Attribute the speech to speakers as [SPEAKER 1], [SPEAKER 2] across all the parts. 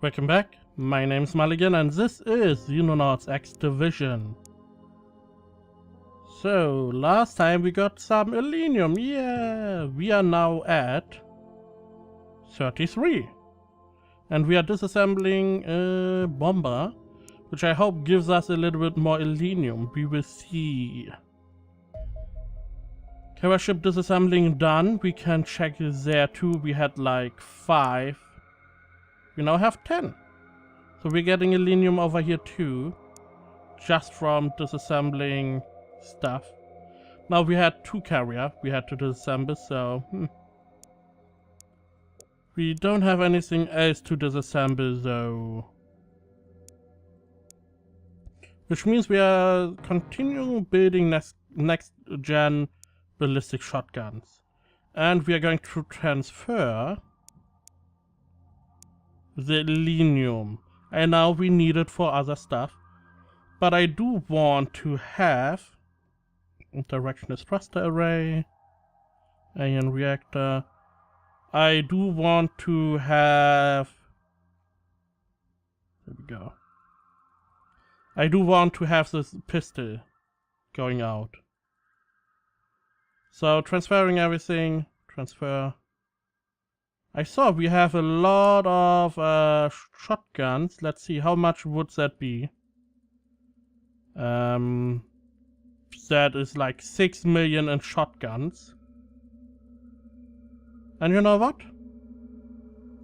[SPEAKER 1] Welcome back, my name's Mulligan and this is Xenonauts X Division. So, last time we got some Elenium, yeah! We are now at 33. And we are disassembling a bomber, which I hope gives us a little bit more Elenium, we will see. Carrier ship disassembling done, we can check there too, we had like 5. We now have 10. So we're getting Elenium over here too, just from disassembling stuff. Now we had 2 carrier we had to disassemble, so we don't have anything else to disassemble though. Which means we are continuing building next gen ballistic shotguns. And we are going to transfer the Elenium. And now we need it for other stuff. But I do want to have directionless thruster array, ion reactor. I do want to have, there we go. I do want to have this pistol going out. So transferring everything, transfer. I saw we have a lot of shotguns. Let's see, how much would that be? That is like 6 million in shotguns. And you know what?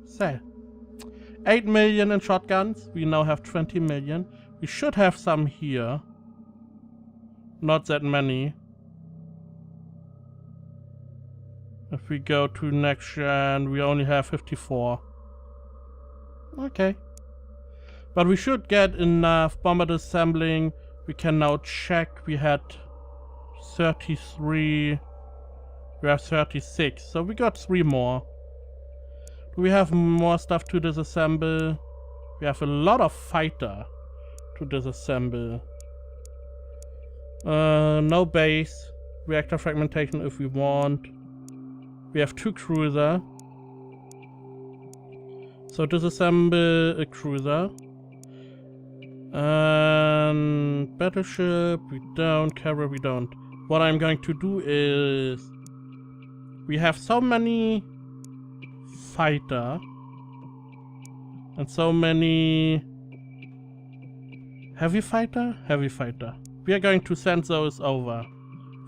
[SPEAKER 1] Sell. 8 million in shotguns. We now have 20 million. We should have some here. Not that many. If we go to next gen, we only have 54. Okay. But we should get enough bomber disassembling. We can now check. We had 33. We have 36. So we got 3 more. Do we have more stuff to disassemble? We have a lot of fighter to disassemble. No base. Reactor fragmentation if we want. We have 2 cruiser. So disassemble a cruiser. And battleship, we don't. Carrier, we don't. What I'm going to do is, we have so many fighter and so many heavy fighter. We are going to send those over.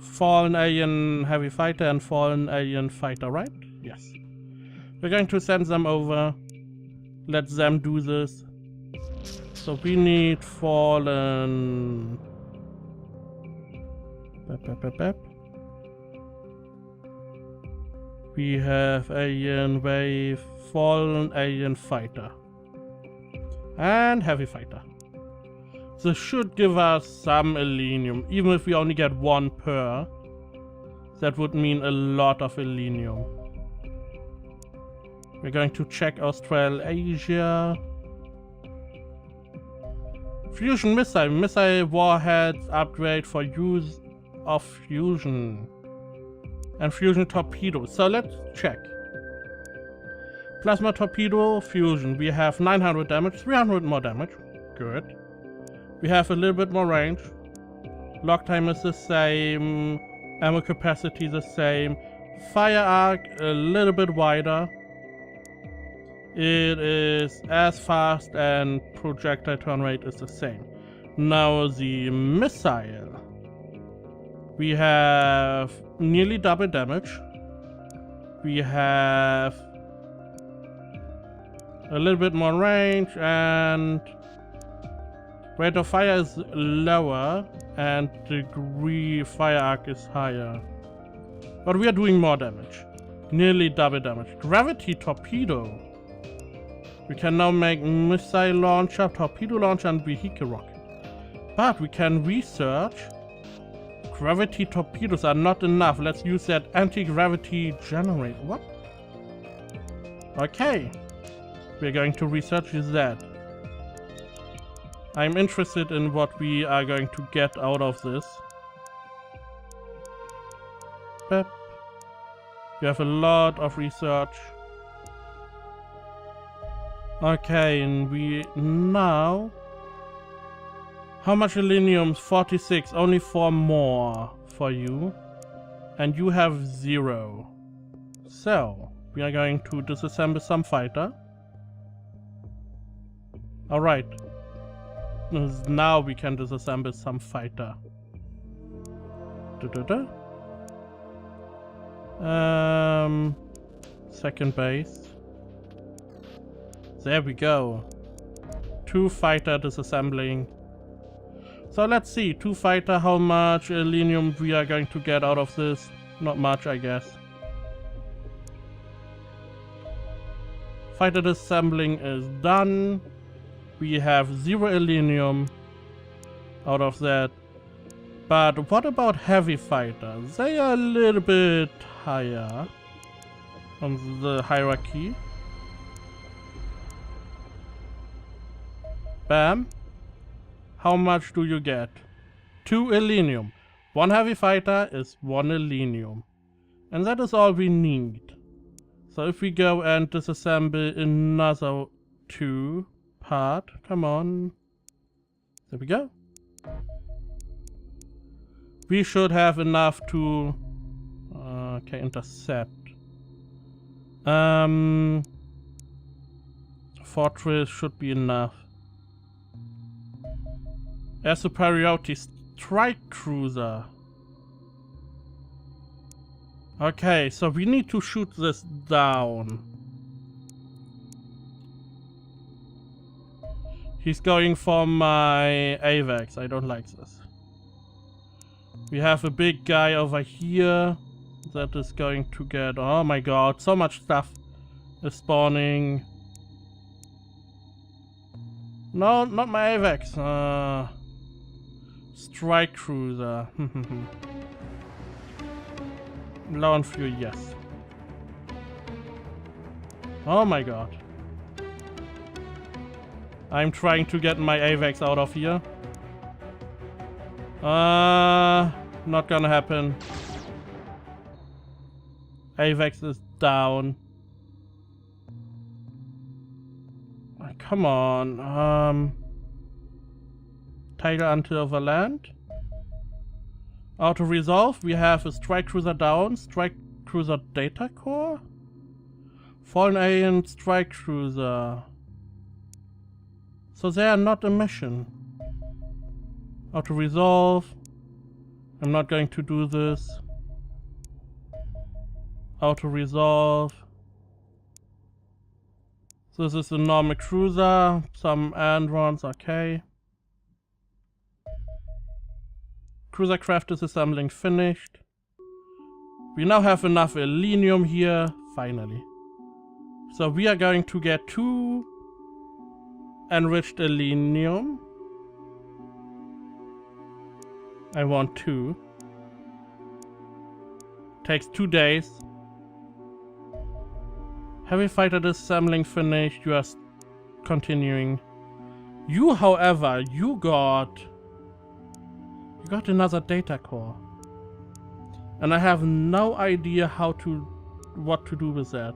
[SPEAKER 1] Fallen alien heavy fighter and fallen alien fighter, right? Yes. We're going to send them over. Let them do this. So we need fallen. We have alien wave, fallen alien fighter, and heavy fighter. This should give us some Elenium, even if we only get 1 per. That would mean a lot of Elenium. We're going to check Australasia. Fusion missile warheads upgrade for use of fusion. And fusion torpedo. So let's check. Plasma torpedo, fusion. We have 900 damage, 300 more damage. Good. We have a little bit more range. Lock time is the same. Ammo capacity the same. Fire arc a little bit wider. It is as fast and projectile turn rate is the same. Now the missile. We have nearly double damage. We have a little bit more range and rate of fire is lower and degree fire arc is higher. But we are doing more damage. Nearly double damage. Gravity torpedo. We can now make missile launcher, torpedo launcher and vehicle rocket. But we can research. Gravity torpedoes are not enough. Let's use that anti-gravity generator. What? Okay. We're going to research that. I'm interested in what we are going to get out of this. Pep. We have a lot of research. Okay, and we now... How much selenium? 46. Only 4 more for you. And you have 0. So, we are going to disassemble some fighter. Alright. Now we can disassemble some fighter. Second base. There we go. 2 fighter disassembling. So let's see, 2 fighter, how much selenium we are going to get out of this. Not much, I guess. Fighter disassembling is done. We have 0 selenium out of that. But what about heavy fighters? They are a little bit higher on the hierarchy. Bam. How much do you get? 2 selenium. 1 heavy fighter is 1 selenium. And that is all we need. So if we go and disassemble another 2 part, come on. There we go. We should have enough to... okay, intercept. Fortress should be enough. Air superiority strike cruiser. Okay, so we need to shoot this down. He's going for my AVAX. I don't like this. We have a big guy over here that is going to get... Oh my god, so much stuff is spawning. No, not my AVAX. Strike cruiser. Low on fuel, yes. Oh my god. I'm trying to get my AVAX out of here. Not gonna happen. AVAX is down. Come on. Tiger until overland. Auto resolve. We have a strike cruiser down. Strike cruiser data core. Fallen alien strike cruiser. So they are not a mission. Auto resolve. I'm not going to do this. Auto resolve. This is a normal cruiser. Some androns, okay. Cruiser craft disassembling finished. We now have enough selenium here, finally. So we are going to get 2 enriched selenium. I want 2. Takes 2 days. Heavy fighter disassembling finished. You are continuing. You, however, you got another data core. And I have no idea what to do with that.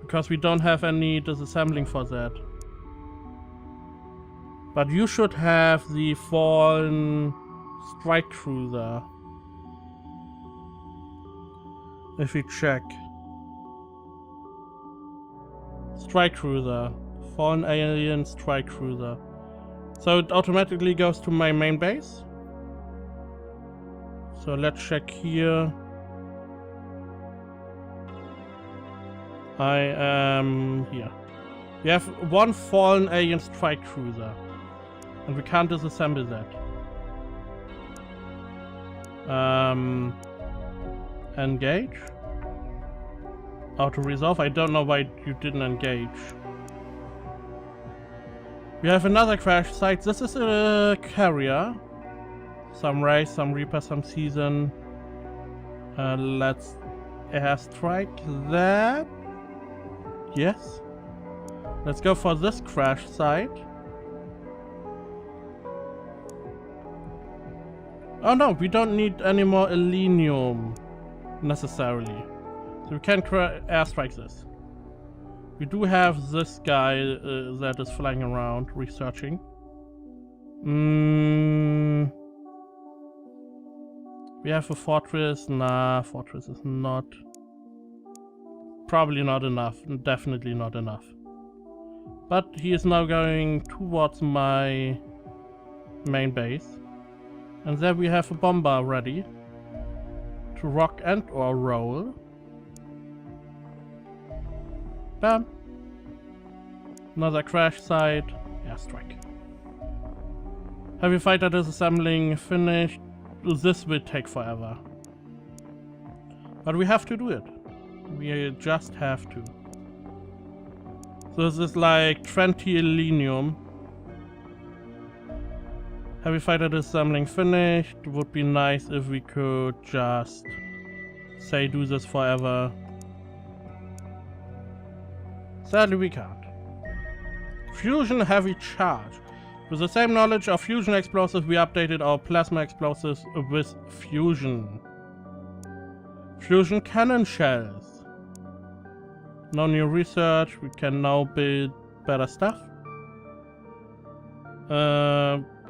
[SPEAKER 1] Because we don't have any disassembling for that. But you should have the fallen strike cruiser. If we check. Strike cruiser. Fallen alien strike cruiser. So it automatically goes to my main base. So let's check here. I am here. We have 1 fallen alien strike cruiser. And we can't disassemble that. Engage. Auto resolve. I don't know why you didn't engage. We have another crash site. This is a carrier. Some race, some reaper, some season. Let's airstrike that. Yes. Let's go for this crash site. Oh no, we don't need any more selenium necessarily. So we can airstrike this. We do have this guy that is flying around researching. We have a fortress. Nah, fortress is not. Probably not enough. Definitely not enough. But he is now going towards my main base. And there we have a bomber ready to rock and or roll. Bam. Another crash site. Airstrike. Heavy fighter disassembling finished. This will take forever. But we have to do it. We just have to. So this is like 20 Illenium. Heavy fighter disassembling finished. Would be nice if we could just say do this forever. Sadly we can't. Fusion heavy charge. With the same knowledge of fusion explosives, we updated our plasma explosives with fusion. Fusion cannon shells. No new research, we can now build better stuff.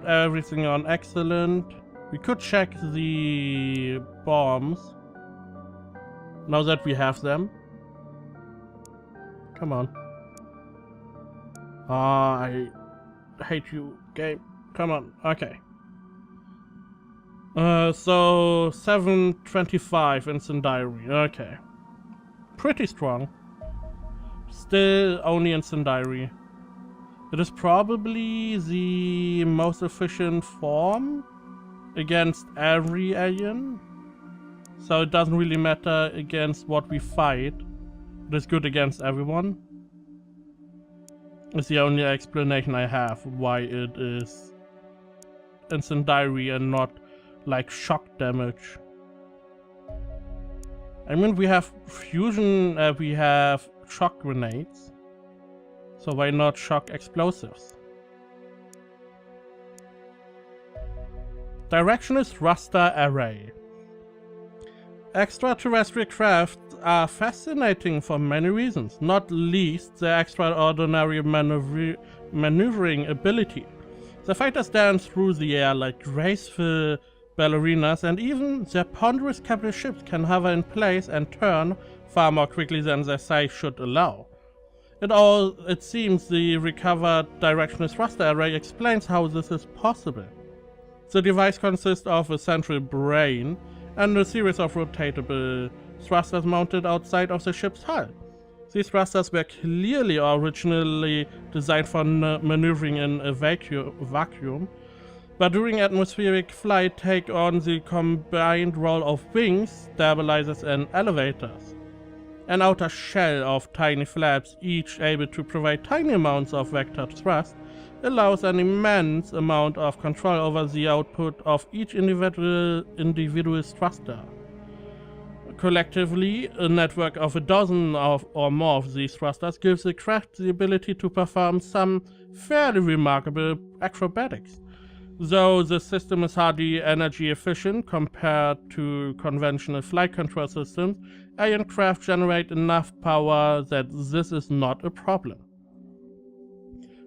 [SPEAKER 1] Everything on excellent. We could check the bombs. Now that we have them. Come on. I hate you, game. Come on. Okay. So 725 incendiary. Okay. Pretty strong. Still only incendiary. It is probably the most efficient form against every alien. So it doesn't really matter against what we fight. It is good against everyone. It's the only explanation I have why it is incendiary and not like shock damage. I mean, we have fusion, we have shock grenades. So why not shock explosives? Directional thruster array. Extraterrestrial craft are fascinating for many reasons, not least their extraordinary maneuvering ability. The fighters dance through the air like graceful ballerinas, and even their ponderous capital ships can hover in place and turn far more quickly than their size should allow. It seems the recovered directional thruster array explains how this is possible. The device consists of a central brain and a series of rotatable thrusters mounted outside of the ship's hull. These thrusters were clearly originally designed for maneuvering in a vacuum, but during atmospheric flight take on the combined role of wings, stabilizers and elevators. An outer shell of tiny flaps, each able to provide tiny amounts of vector thrust, allows an immense amount of control over the output of each individual thruster. Collectively, a network of a dozen or more of these thrusters gives the craft the ability to perform some fairly remarkable acrobatics. Though the system is hardly energy efficient compared to conventional flight control systems, alien craft generate enough power that this is not a problem.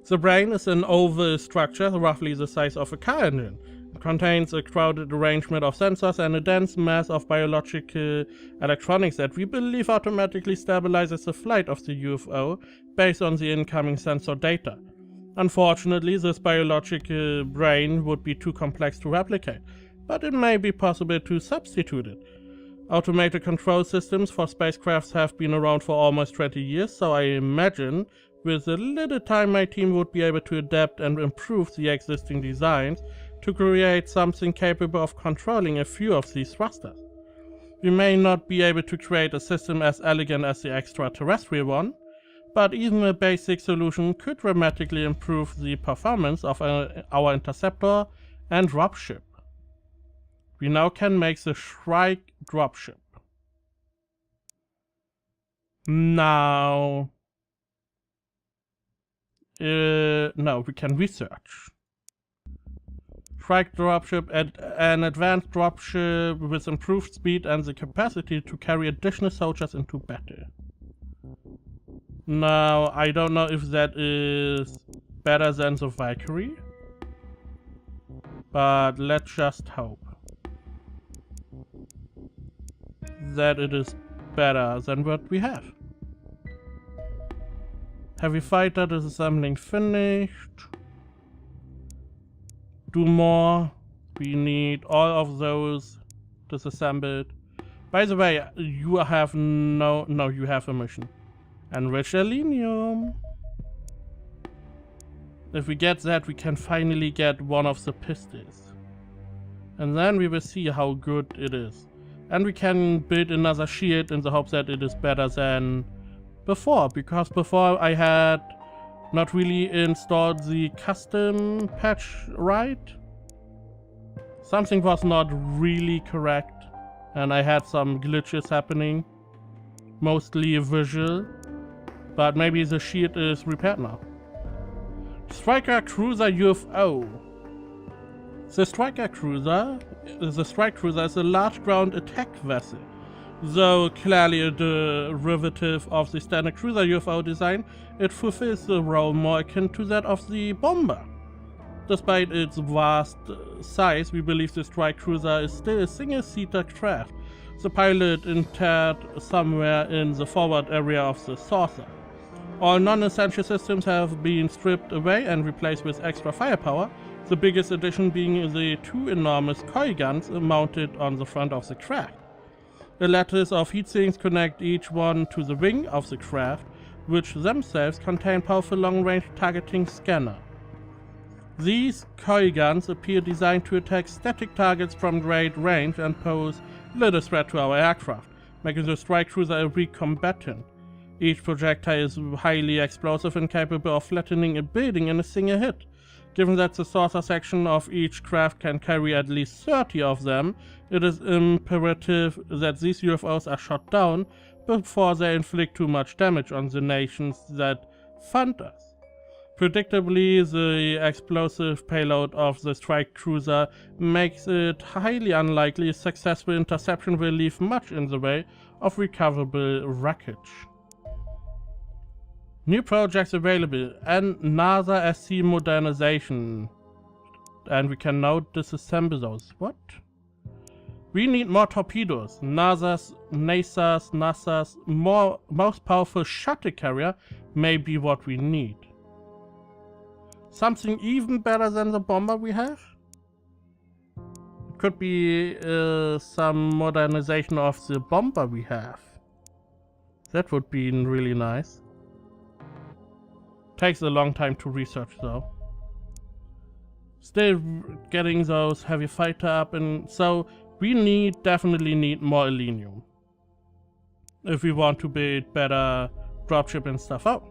[SPEAKER 1] The brain is an oval structure roughly the size of a car engine. It contains a crowded arrangement of sensors and a dense mass of biological electronics that we believe automatically stabilizes the flight of the UFO based on the incoming sensor data. Unfortunately, this biological brain would be too complex to replicate, but it may be possible to substitute it. Automated control systems for spacecrafts have been around for almost 20 years, so I imagine with a little time my team would be able to adapt and improve the existing designs to create something capable of controlling a few of these thrusters. We may not be able to create a system as elegant as the extraterrestrial one, but even a basic solution could dramatically improve the performance of our interceptor and dropship. We now can make the Shrike dropship. Now... no, we can research. Shrike dropship, an advanced dropship with improved speed and the capacity to carry additional soldiers into battle. Now, I don't know if that is better than the Valkyrie, but let's just hope that it is better than what we have. Heavy fighter disassembling finished. Do more. We need all of those disassembled. By the way, you have no, you have a mission. Enrich selenium. If we get that, we can finally get one of the pistols. And then we will see how good it is. And we can build another shield in the hope that it is better than before. Because before I had not really installed the custom patch right. Something was not really correct. And I had some glitches happening. Mostly visual. But maybe the shield is repaired now. Striker Cruiser UFO. The Strike Cruiser is a large ground attack vessel. Though clearly a derivative of the standard cruiser UFO design, it fulfills the role more akin to that of the bomber. Despite its vast size, we believe the Strike Cruiser is still a single-seater craft, the pilot interred somewhere in the forward area of the saucer. All non-essential systems have been stripped away and replaced with extra firepower, the biggest addition being the two enormous coil guns mounted on the front of the craft. A lattice of heatsinks connect each one to the wing of the craft, which themselves contain powerful long-range targeting scanner. These coil guns appear designed to attack static targets from great range and pose little threat to our aircraft, making the Strike Cruiser a weak combatant. Each projectile is highly explosive and capable of flattening a building in a single hit. Given that the saucer section of each craft can carry at least 30 of them, it is imperative that these UFOs are shot down before they inflict too much damage on the nations that fund us. Predictably, the explosive payload of the Strike Cruiser makes it highly unlikely a successful interception will leave much in the way of recoverable wreckage. New projects available and NASA SC modernization. And we can now disassemble those. What? We need more torpedoes. NASA's most powerful shuttle carrier may be what we need. Something even better than the bomber we have? It could be some modernization of the bomber we have. That would be really nice. Takes a long time to research though. Still getting those heavy fighter up, and so we definitely need more Elenium if we want to build better dropship and stuff out.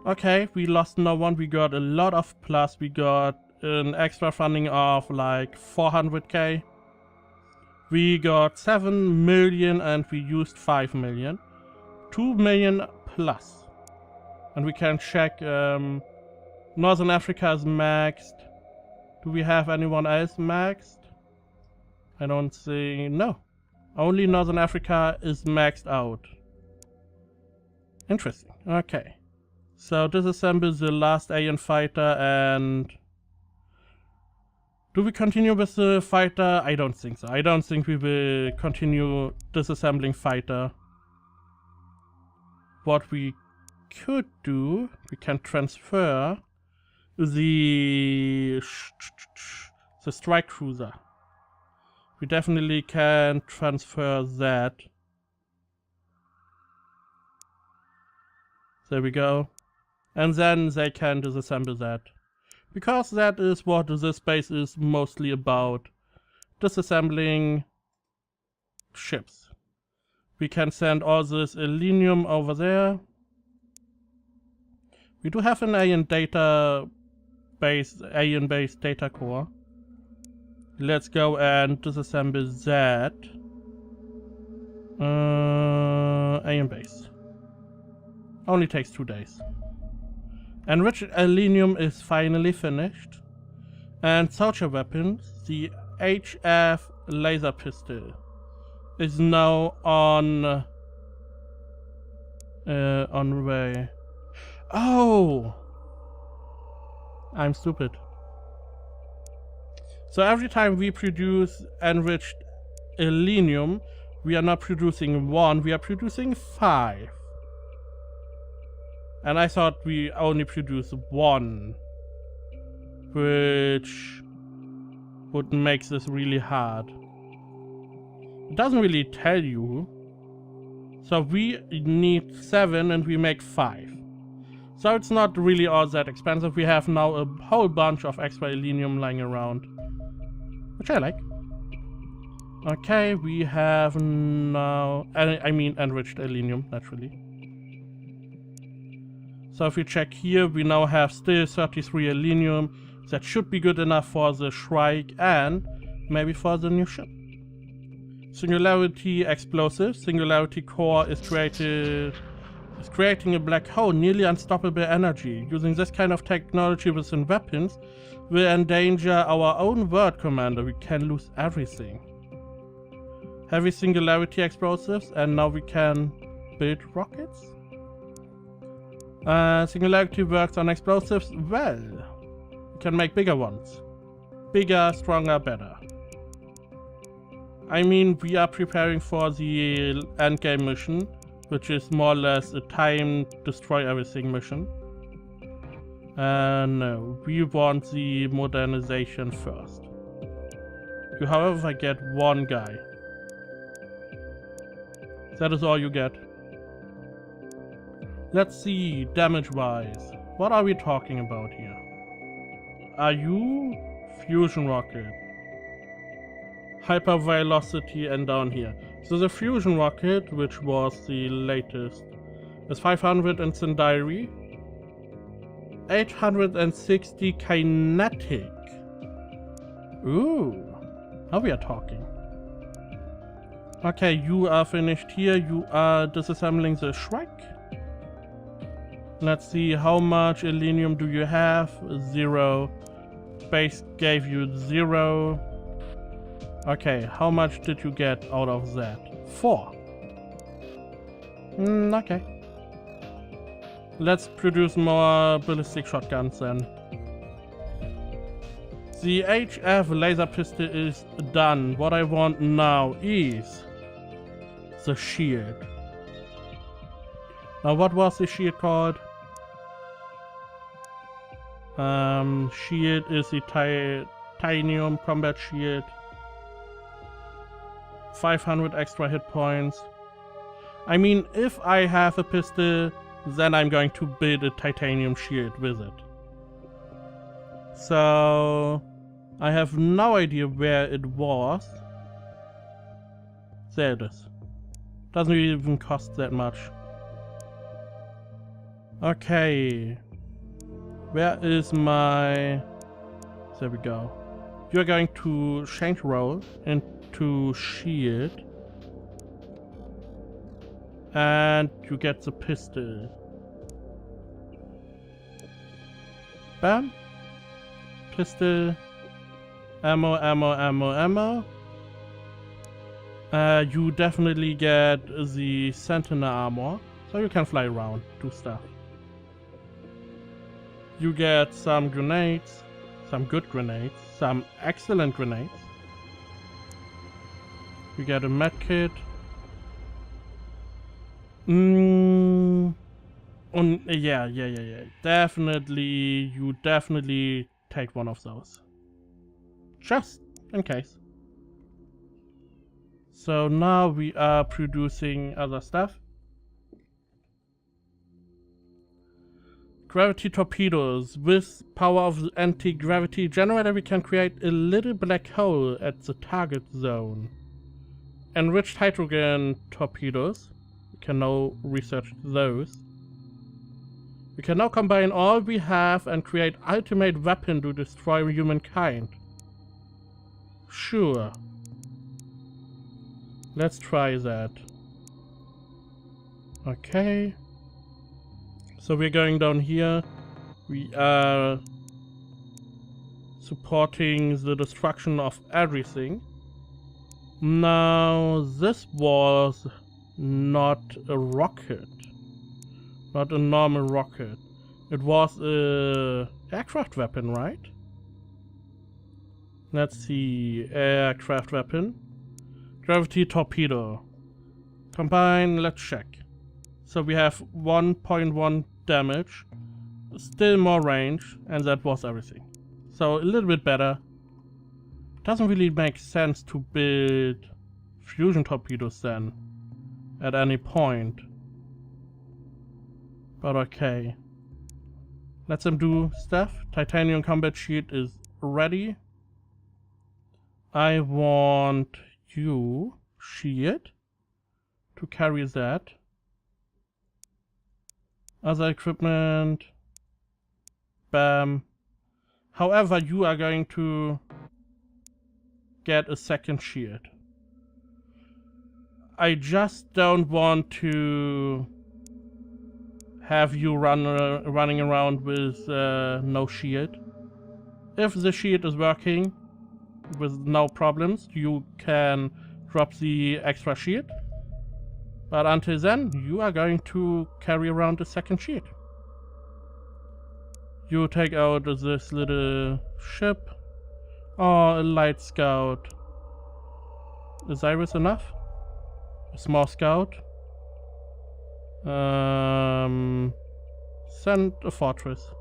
[SPEAKER 1] Okay, we lost no one, we got a lot of plus, we got an extra funding of like 400k. We got 7 million and we used 5 million. 2 million plus. And we can check, Northern Africa is maxed. Do we have anyone else maxed? I don't see, no. Only Northern Africa is maxed out. Interesting, okay. So disassemble the last alien fighter and... Do we continue with the fighter? I don't think so. I don't think we will continue disassembling fighter. What we could do, we can transfer the Strike Cruiser. We definitely can transfer that. There we go. And then they can disassemble that. Because that is what this base is mostly about. Disassembling ships. We can send all this Elenium over there. We do have an alien-based data core. Let's go and disassemble that. Alien base. Only takes 2 days. Enriched Elenium is finally finished. And soldier weapons, the HF laser pistol, is now on On the way. Oh! I'm stupid. So every time we produce enriched selenium, we are not producing 1, we are producing 5. And I thought we only produce 1, which would make this really hard. It doesn't really tell you. So we need 7 and we make 5. So it's not really all that expensive. We have now a whole bunch of extra selenium lying around, which I like. Okay, we have now, I mean enriched selenium, naturally. So if we check here, we now have still 33 selenium. That should be good enough for the Shrike and maybe for the new ship. Singularity explosive. Singularity core is creating a black hole, nearly unstoppable energy. Using this kind of technology within weapons will endanger our own world, Commander. We can lose everything. Heavy singularity explosives, and now we can build rockets. Singularity works on explosives well. We can make bigger ones. Bigger, stronger, better. I mean, we are preparing for the endgame mission, which is more or less a time destroy everything mission. No, we want the modernization first. You, however, get 1 guy. That is all you get. Let's see, damage-wise. What are we talking about here? Are you fusion rocket? Hyper velocity and down here. So the fusion rocket, which was the latest, is 500 incendiary, 860 kinetic. Ooh, now we are talking. Okay, you are finished here. You are disassembling the Shrike. Let's see, how much selenium do you have? 0. Base gave you 0. Okay, how much did you get out of that? 4. Okay. Let's produce more ballistic shotguns then. The HF laser pistol is done. What I want now is the shield. Now what was the shield called? Shield is the titanium combat shield. 500 extra hit points. I mean, if I have a pistol, then I'm going to build a titanium shield with it. So I have no idea where it was. There it is. Doesn't even cost that much. Okay. Where is my... There we go. You're going to change role into shield. And you get the pistol. Bam. Pistol. Ammo, ammo, ammo, ammo. You definitely get the Sentinel armor. So you can fly around, do stuff. You get some grenades. Some good grenades. Some excellent grenades. You get a medkit. Yeah. Definitely, you definitely take one of those. Just in case. So now we are producing other stuff. Gravity torpedoes. With power of the anti-gravity generator, we can create a little black hole at the target zone. Enriched hydrogen torpedoes. We can now research those. We can now combine all we have and create ultimate weapon to destroy humankind. Sure. Let's try that. Okay. So we're going down here. We are supporting the destruction of everything. Now, this was not a rocket. Not a normal rocket. It was a aircraft weapon, right? Let's see. Aircraft weapon. Gravity torpedo. Combine, let's check. So we have 1.1 damage. Still more range, and that was everything. So a little bit better. Doesn't really make sense to build fusion torpedoes then. At any point. But okay. Let them do stuff. Titanium combat shield is ready. I want you, shield, to carry that. Other equipment. Bam. However, you are going to get a second shield. I just don't want to have you running around with no shield. If the shield is working with no problems, you can drop the extra shield. But until then, you are going to carry around a second shield. You take out this little ship. Oh, a light scout. Is Iris enough? A small scout. Send a fortress.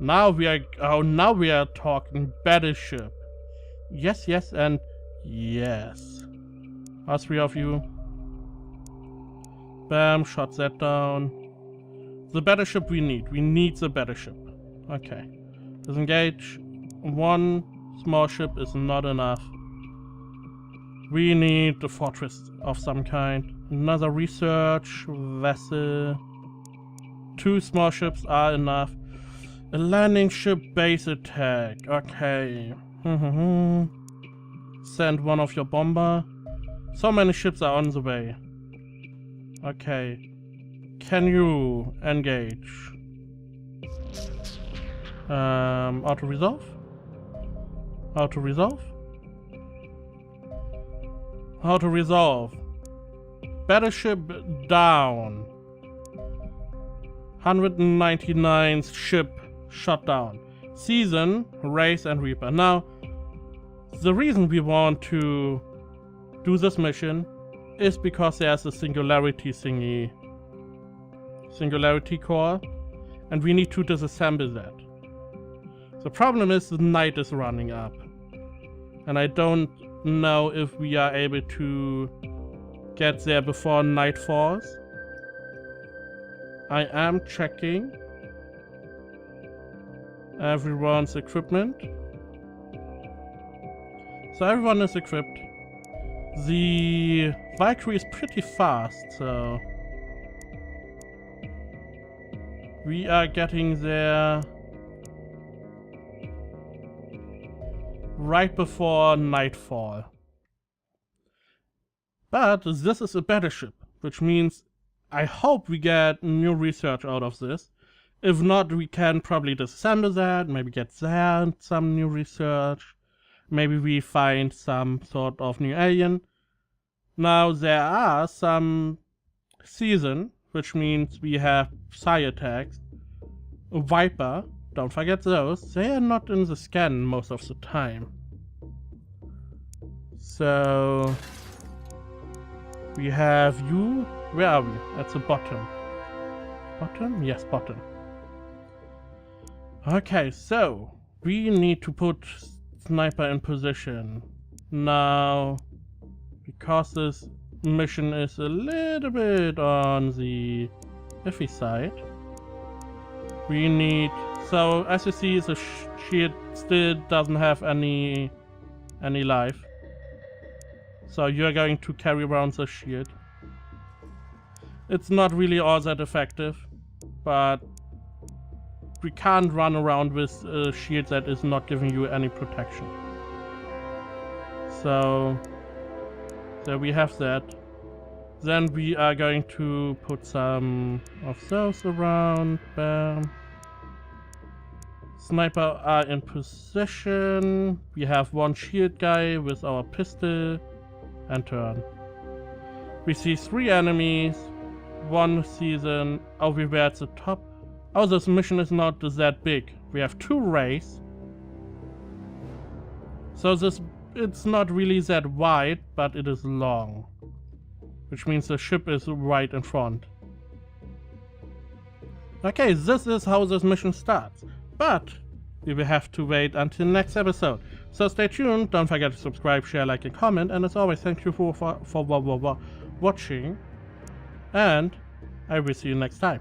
[SPEAKER 1] Now we are talking battleship. Yes, yes, and yes. All three of you. Bam, shot that down. The battleship we need. We need the battleship. Okay. Disengage. One small ship is not enough. We need a fortress of some kind. Another research vessel. 2 small ships are enough. A landing ship base attack. Okay. Send one of your bomber. So many ships are on the way. Okay. Can you engage? Auto resolve? Auto resolve? Auto resolve. Battleship down. 199th ship shut down. Season, Race and Reaper. Now, the reason we want to do this mission is because there's a singularity thingy. Singularity core. And we need to disassemble that. The problem is the night is running up. And I don't know if we are able to get there before night falls. I am checking everyone's equipment. So everyone is equipped. The Valkyrie is pretty fast, so we are getting there right before nightfall. But this is a battleship, which means I hope we get new research out of this. If not, we can probably disassemble that, maybe get there some new research. Maybe we find some sort of new alien. Now there are some season, which means we have psi attacks. A Viper, don't forget those. They are not in the scan most of the time. So we have you. Where are we? At the bottom. Bottom? Yes, bottom. Okay, so we need to put Sniper in position. Now, because this mission is a little bit on the iffy side, we need... So, as you see, the shield still doesn't have any life. So you're going to carry around the shield. It's not really all that effective, but we can't run around with a shield that is not giving you any protection. So there we have that. Then we are going to put some of those around. Bam. Sniper are in position. We have one shield guy with our pistol and turn. We see 3 enemies. one season. Oh, we were at the top. Oh, this mission is not that big. We have 2 rays. So it's not really that wide, but it is long. Which means the ship is right in front. Okay, this is how this mission starts. But we will have to wait until next episode. So stay tuned, don't forget to subscribe, share, like, and comment. And as always, thank you for watching. And I will see you next time.